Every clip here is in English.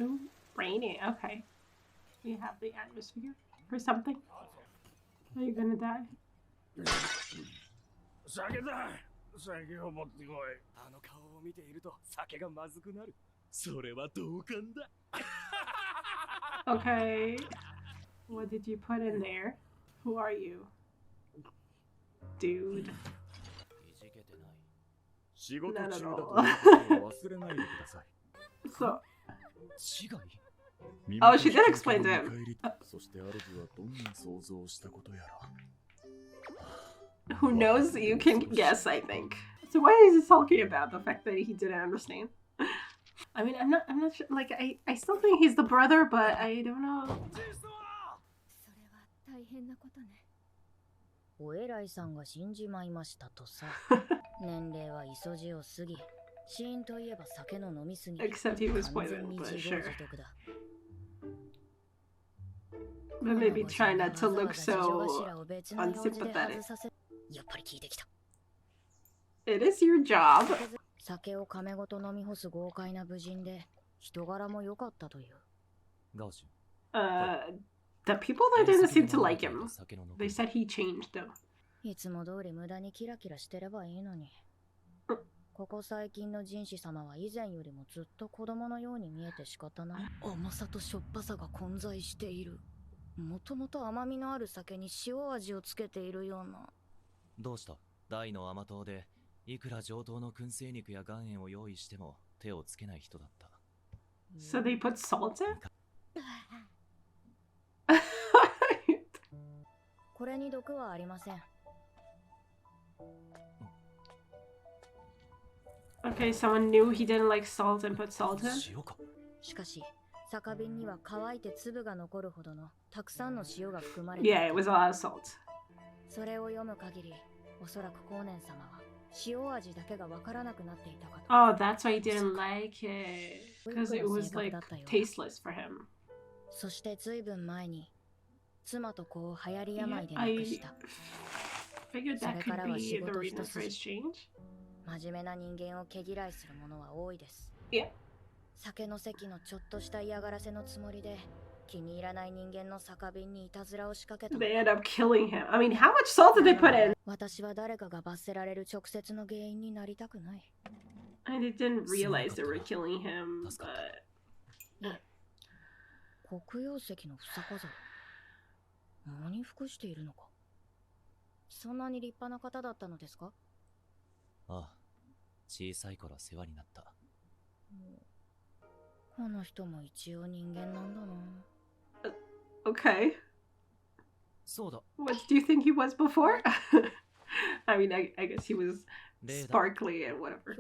Ooh, raining. Okay. We have the atmosphere or something. Are you gonna die? Okay. What did you put in there? Who are you? Dude. Not at all. So. Oh, she did explain to him. Who knows? You can guess, I think. So what is he talking about? The fact that he didn't understand? I mean, I'm not sure. Like, I still think he's the brother, but I don't know. お偉いさんが死んじまいましたとさ。年齢は急じを過ぎ、死因といえば酒の飲みすぎ。 Except he was poisoned, but sure. But maybe try not to look so unsympathetic. It is your job. 酒を亀ごと飲み干す豪快な武人で、人柄も良かったという。gaoshun. The people that didn't seem to like him. They said he changed though. いつも通り無駄にキラキラしてればいいのに。ここ最近のjinshi様は以前よりもずっと子供のように見えて仕方ない。甘さとしょっぱさが混在している。もともと甘みのある酒に塩味をつけているような。どうした？大の甘党で、いくら上等の燻製肉や岩塩を用意しても手をつけない人だった。So they put salt in? これに毒はありません。Okay, someone knew he didn't like salt and put salt in? しかし、酒瓶には乾いて粒が残るほどのたくさんの塩が含まれている。Yeah, it was a lot of salt. それを読む限り、おそらく後年様は塩味だけがわからなくなっていたかと。Oh, that's why he didn't like it. Because it was like tasteless for him. そして随分前に妻と子を流行り病で亡くした。Figured that could be the reason for his change. 真面目な人間を毛嫌いする者は多いです。Yeah. 酒の席のちょっとした嫌がらせのつもりで気に入らない人間の酒瓶にいたずらを仕掛けた。They end up killing him. I mean, how much salt did they put in? 私は誰かが罰せられる直接の原因になりたくない。And they didn't realize they were killing him, but... 黒曜石の房飾。何に服しているのか。そんなに立派な方だったのですか？ああ、小さい頃世話になった。この人も一応人間なんだな。Okay. そうだ。What do you think he was before? I mean, I guess he was sparkly and whatever.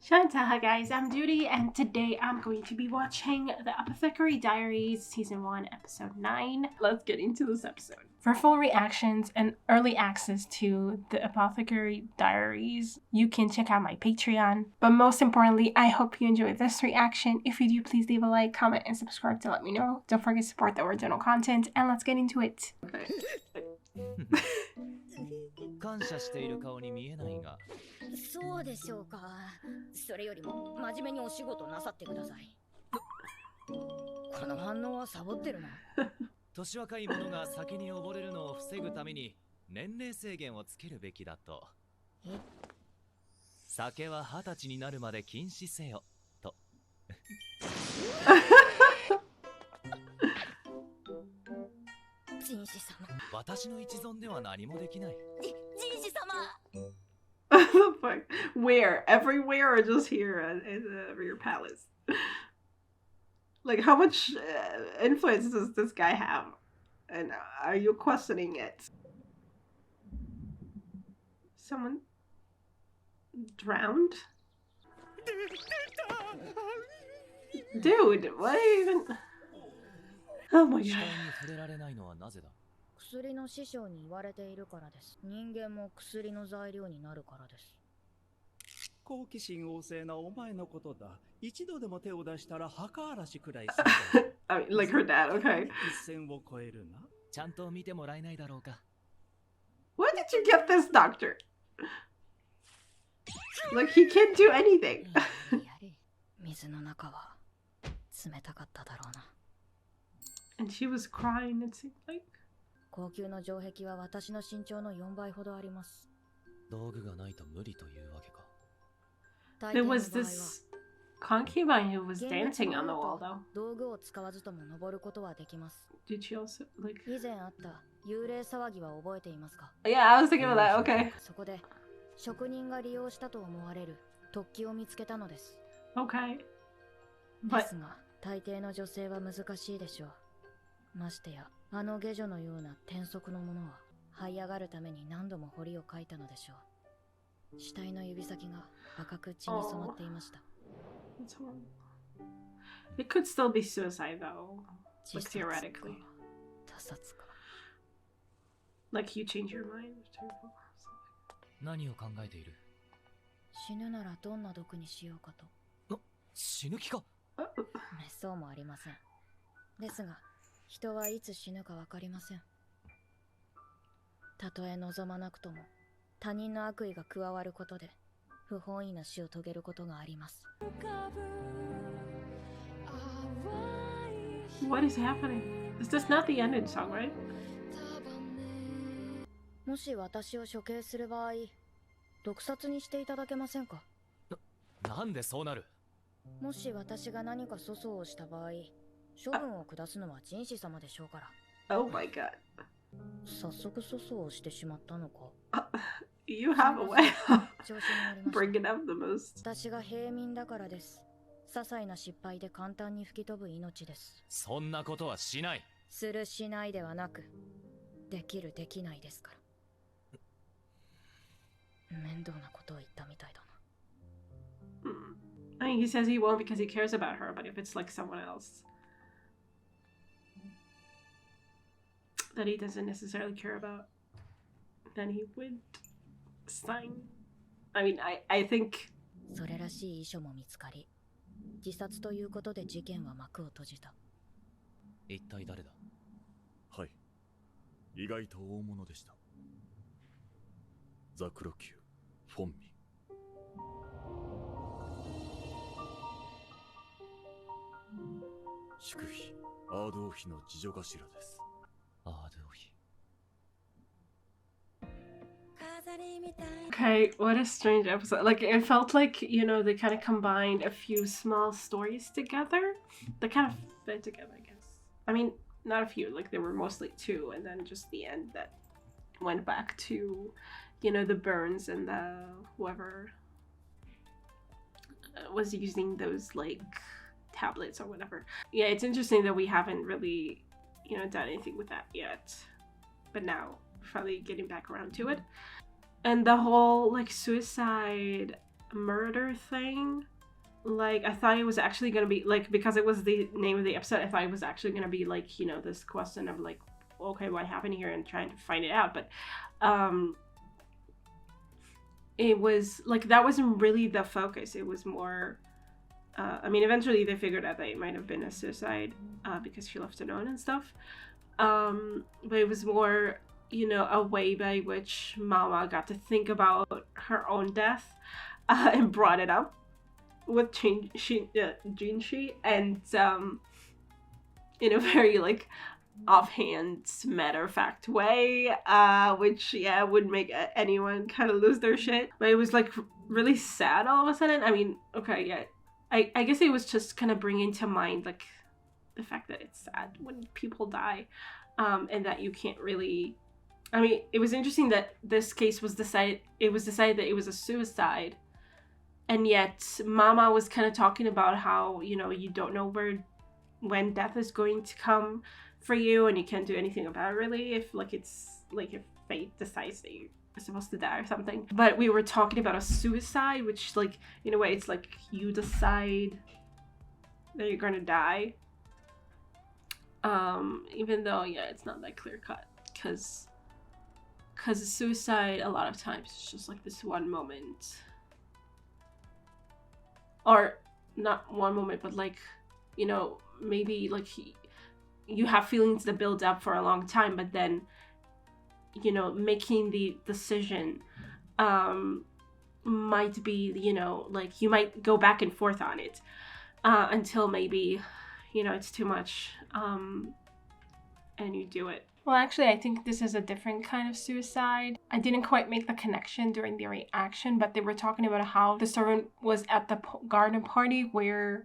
Shantaha guys, I'm Judy and today I'm going to be watching the Apothecary Diaries Season 1 Episode 9. Let's get into this episode. For full reactions and early access to the Apothecary Diaries, you can check out my Patreon. But most importantly, I hope you enjoyed this reaction. If you do, please leave a like, comment, and subscribe to let me know. Don't forget to support the original content and let's get into it. Okay. 感謝している顔に見えないが。そうでしょうか。それよりも真面目にお仕事なさってください。この反応はサボってるな。年若い者が酒に溺れるのを防ぐために年齢制限をつけるべきだと。酒は20歳になるまで禁止せよと。jinshi様。私の一存では何もできない。jinshi様。Fuck. Where? Everywhere or just here in your palace? Like, how much influence does this guy have? And are you questioning it? Someone drowned? Dude, what even? Oh my god. 薬の師匠に言われているからです。人間も薬の材料になるからです。好奇心旺盛なお前のことだ。一度でも手を出したら墓荒らしくらいする。I mean, like her dad, okay. 一線を越えるな。ちゃんと見てもらえないだろうか。Where did you get this doctor? Like, he can't do anything. 水の中は冷たかっただろうな。 And she was crying, it seemed like. 高級の城壁は私の身長の4倍ほどあります。道具がないと無理というわけか。 There was this concubine who was dancing on the wall, though. 道具を使わずとも登ることはできます。 Did she also, like... 以前あった幽霊騒ぎは覚えていますか? Yeah, I was thinking of that, okay. そこで職人が利用したと思われる突起を見つけたのです。 Okay. で But... すが、大抵の女性は難しいでしょう。ましてや、あの下女のような転足のものは、這い上がるために何度も彫りを描いたのでしょう。死体の指先が赤く血に染まっていました。 That's horrible. It could still be suicide, though. Like, theoretically. 他殺か。 Like, you change your mind. It's terrible. 何を考えている？死ぬならどんな毒にしようかと。死ぬ気か？そうもありません。ですが、人はいつ死ぬかわかりません。たとえ望まなくとも、他人の悪意が加わることで、不本意な死を遂げることがあります。 What is happening? Is this not the ending song, right? もし私を処刑する場合、毒殺にしていただけませんか？なんでそうなる？もし私が何か粗相をした場合、処分を下すのはjinshi様でしょうから。 Oh my god. 早速粗相をしてしまったのか。You have a way of 調子に乗りました。 bringing up the most. 私が平民だからです。些細な失敗で簡単に吹き飛ぶ命です。そんなことはしない。するしないではなく、できるできないですから。面倒なことを言ったみたいだな。I mean, he says he won't because he cares about her, but if it's like someone else that he doesn't necessarily care about, then he would sign. I mean, I think... それらしい遺書も見つかり、自殺ということで事件は幕を閉じた。一体誰だ？はい。意外と大物でした。ザクロ級、フォンミン。祝妃、アード王妃の次女頭です。アード王妃。Okay, what a strange episode. Like, it felt like, you know, they kind of combined a few small stories together. They kind of fit together, I guess. I mean, not a few, like, there were mostly two, and then just the end that went back to, you know, the Burns and the whoever was using those, like, tablets or whatever. Yeah, it's interesting that we haven't really, you know, done anything with that yet. But now, finally getting back around to it. And the whole, like, suicide murder thing, like, I thought it was actually gonna be, like, because it was the name of the episode, I thought it was actually gonna be, like, you know, this question of, like, okay, what happened here, and trying to find it out. But, it was, like, that wasn't really the focus. It was more, I mean, eventually they figured out that it might have been a suicide, because she left a note and stuff. But it was more, you know, a way by which Mama got to think about her own death, and brought it up with Jinshi, and in a very, like, offhand, matter-of-fact way, which, yeah, would make anyone kind of lose their shit. But it was, like, really sad all of a sudden. I mean, okay, yeah, I guess it was just kind of bringing to mind, like, the fact that it's sad when people die, and that you can't really... I mean, it was interesting that this case was decided that it was a suicide, and yet Mama was kind of talking about how, you know, you don't know when death is going to come for you, and you can't do anything about it really, if, like, it's, like, if fate decides that you're supposed to die or something. But we were talking about a suicide, which, like, in a way, it's like you decide that you're gonna die. Even though, yeah, it's not that clear cut, because suicide, a lot of times, is just like this one moment. Or, not one moment, but, like, you know, maybe, like, you have feelings that build up for a long time, but then, you know, making the decision might be, you know, like, you might go back and forth on it until maybe, you know, it's too much, and you do it. Well, actually, I think this is a different kind of suicide. I didn't quite make the connection during the reaction, but they were talking about how the servant was at the garden party where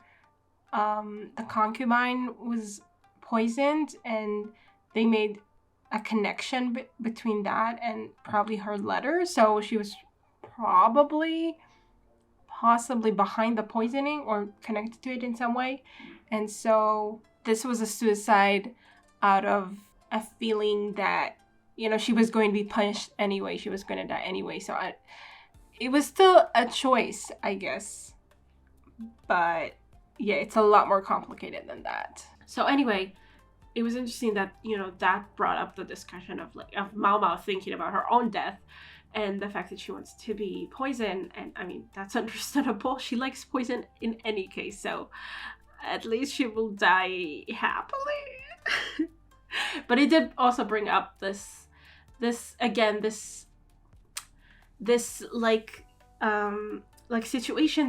the concubine was poisoned, and they made a connection between that and probably her letter. So she was possibly behind the poisoning or connected to it in some way. And so this was a suicide out of a feeling that, you know, she was going to be punished anyway. She was going to die anyway. So it was still a choice, I guess. But yeah, it's a lot more complicated than that. So anyway, it was interesting that, you know, that brought up the discussion of maomao thinking about her own death and the fact that she wants to be poisoned. And I mean, that's understandable. She likes poison in any case, so at least she will die happily. But it did also bring up this situation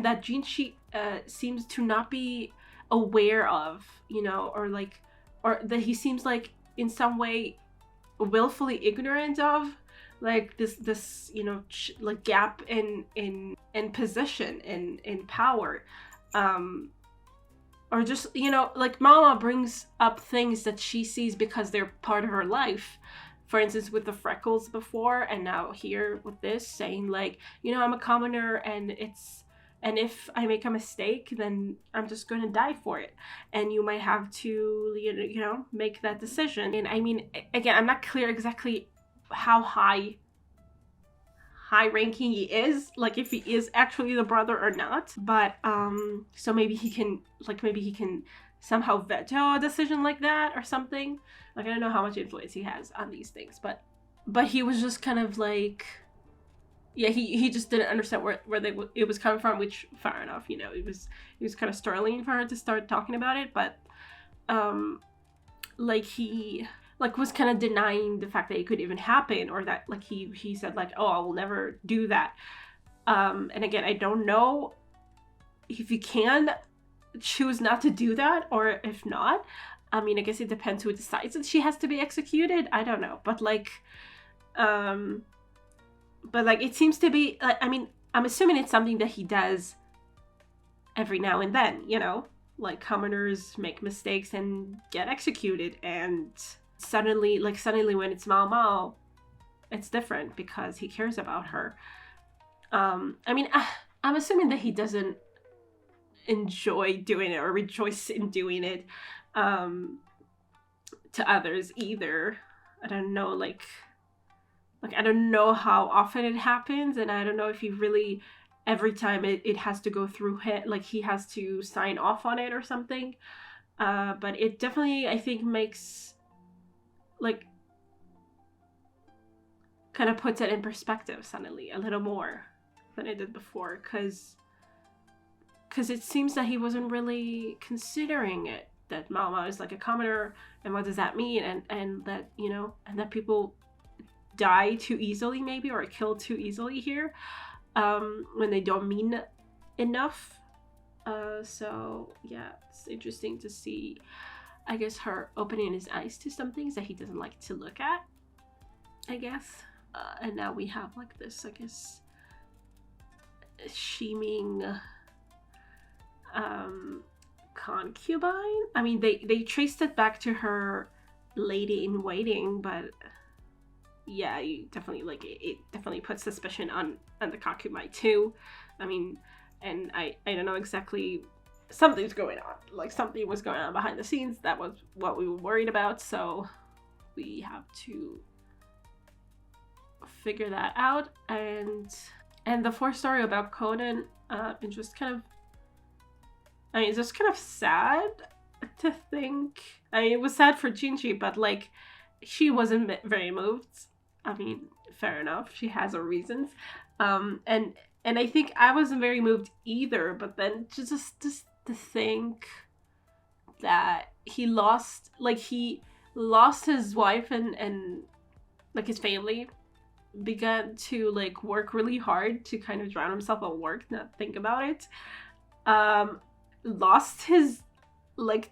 that Jinshi seems to not be aware of, you know, or that he seems like in some way willfully ignorant of, like this you know, like gap in position, in power, or just, you know, like Mama brings up things that she sees because they're part of her life. For instance, with the freckles before, and now here with this, saying like, you know, I'm a commoner, and if I make a mistake, then I'm just going to die for it. And you might have to, you know, make that decision. And I mean, again, I'm not clear exactly how high ranking he is, like if he is actually the brother or not. But so maybe he can somehow veto a decision like that or something. Like, I don't know how much influence he has on these things, but he was just kind of like, yeah, he just didn't understand where it was coming from, which fair enough, you know, it was kind of startling for her to start talking about it, but like he was kind of denying the fact that it could even happen, or that like he said like, oh, I will never do that. And again, I don't know if you can choose not to do that, or if not. I mean, I guess it depends who decides that she has to be executed. I don't know, but like it seems to be, I mean, I'm assuming it's something that he does every now and then, you know, like commoners make mistakes and get executed, and suddenly when it's maomao, it's different because he cares about her. I mean, I'm assuming that he doesn't enjoy doing it or rejoice in doing it to others either. I don't know, like I don't know how often it happens, and I don't know if he really, every time it has to go through him, like he has to sign off on it or something. But it definitely, I think, makes, like, kind of puts it in perspective suddenly a little more than it did before, because it seems that he wasn't really considering it, that Mama is like a commoner, and what does that mean, and that, you know, and that people die too easily maybe, or killed too easily here, when they don't mean enough. So yeah, it's interesting to see, I guess, her opening his eyes to some things that he doesn't like to look at, I guess. And now we have like this, I guess, scheming concubine. I mean, they traced it back to her lady in waiting, but yeah, you definitely, like, it definitely puts suspicion on the concubine too. I mean, and I don't know exactly, something's going on, like something was going on behind the scenes. That was what we were worried about, so we have to figure that out. And the fourth story about Conan, it's just kind of, I mean, it's just kind of sad to think. I mean, it was sad for Jinshi, but like, she wasn't very moved. I mean, fair enough, she has her reasons. And I think I wasn't very moved either, but then just to think that he lost his wife and like his family, began to like work really hard to kind of drown himself at work, not think about it. Lost his like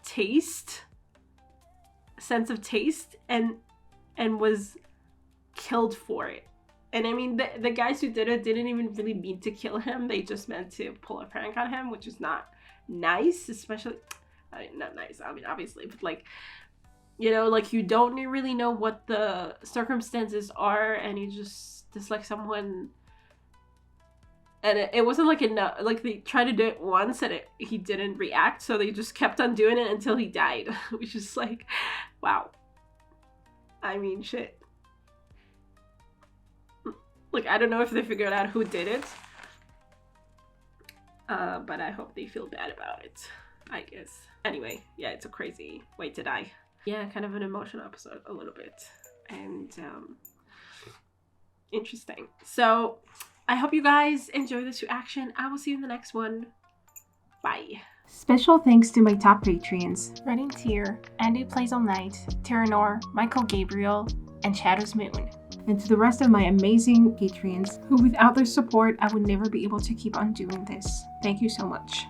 sense of taste, and was killed for it. And I mean, the guys who did it didn't even really mean to kill him. They just meant to pull a prank on him, which is not nice, especially, I mean, not nice, I mean, obviously, but like, you know, like, you don't really know what the circumstances are, and you just dislike someone, and it wasn't like enough, like, they tried to do it once, and he didn't react, so they just kept on doing it until he died, which is like, wow. I mean, shit. Like, I don't know if they figured out who did it, but I hope they feel bad about it, I guess. Anyway, yeah, it's a crazy way to die. Yeah, kind of an emotional episode, a little bit, and interesting. So I hope you guys enjoy this reaction. I will see you in the next one. Bye. Special thanks to my top Patreons: Redding Tier, Andy Plays All Night, Terranor, Michael Gabriel, and Shadow's Moon. And to the rest of my amazing Patreons, who without their support, I would never be able to keep on doing this. Thank you so much.